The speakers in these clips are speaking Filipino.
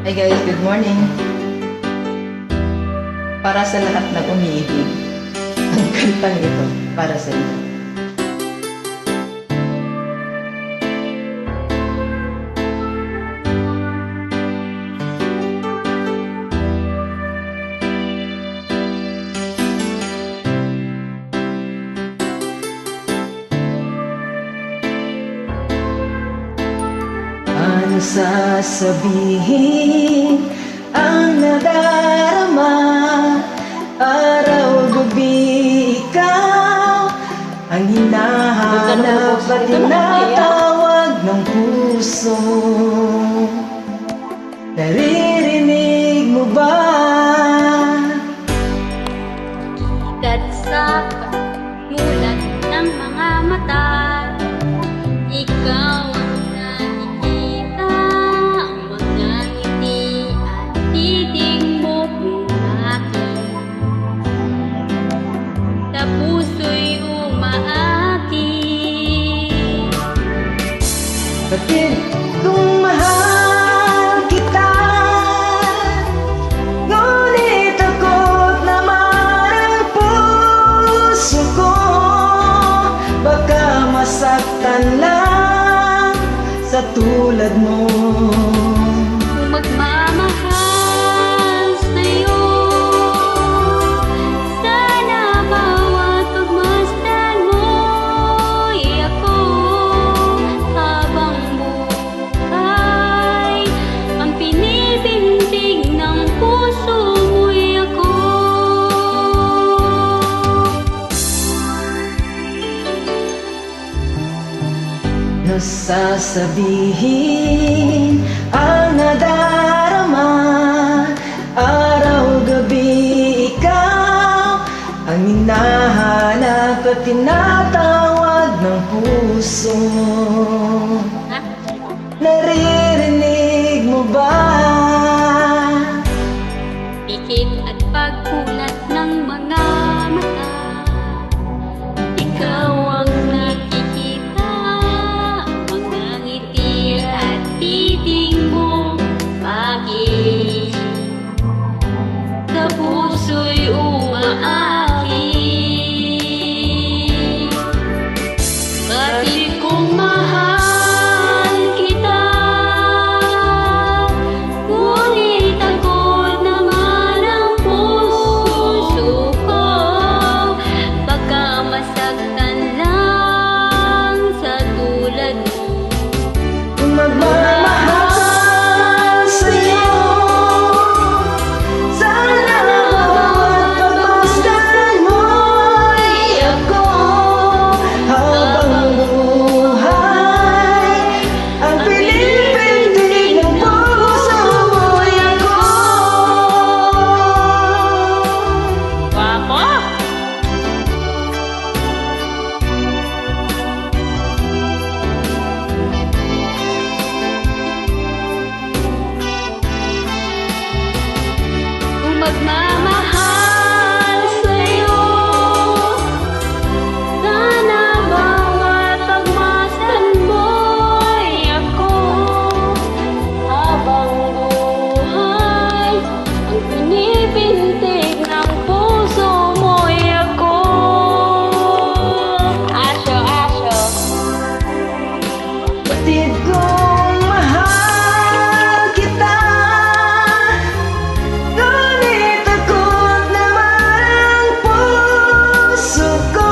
Hi guys, good morning. Para sa lahat na umiibig, ang kantang ito para sa iyo. Ano sasabihin ang nadarama? Araw-gabi ikaw ang hinahanap at tinatawag ng puso. Naririnig mo ba? Ikat sa mulat ng mga mata, ikaw ang nakikita, ang mga ngiti at titig mo umaakit. Sa puso'y umaakit. Batid kung mahal kita, ngunit takot naman ang puso ko. Baka masaktan lang sa tulad mo. Kung magmamahal sa'yo, sana bawat pagmasdan mo'y ako. Habang buhay, ang pinipintig ng puso mo'y ako. Nasasabihin ang nadarama, araw-gabi ikaw ang hinahanap at tinatawag ng puso. Naririnig mo ba? Pikit at pagkulat ng mga mata, ikaw ang nakikita, mga ngiti at titig mo bakit sa puso'y umaakit. Bakit kung mahal kita, ngunit takot naman ang puso ko. Baka masaktan lang sa tulad mo. Kung magmamahal sa'yo, sana bawat pagmasdan mo'y ako. Habang buhay, ang pinipintig ng puso mo'y ako. Guwapo! Kung magmamahal sa'yo, sana bawat pagmasdan mo'y ako. Habang buhay, ang pinipintig ng puso mo'y ako. Asyo, asyo. Batid kong mahal kita, ngunit takot naman ang puso ko.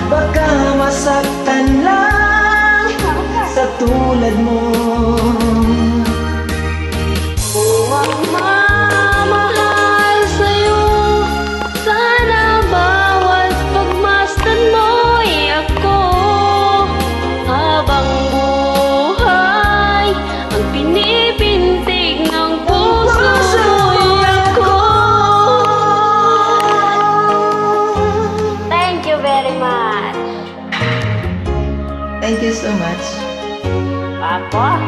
Baka masaktan lang sa tulad mo. Kung magmamahal sa'yo, sana bawat pagmasdan mo'y ako. Habang buhay, ang pinipintig ng puso mo'y ako. Thank you very much. Thank you so much. Papa?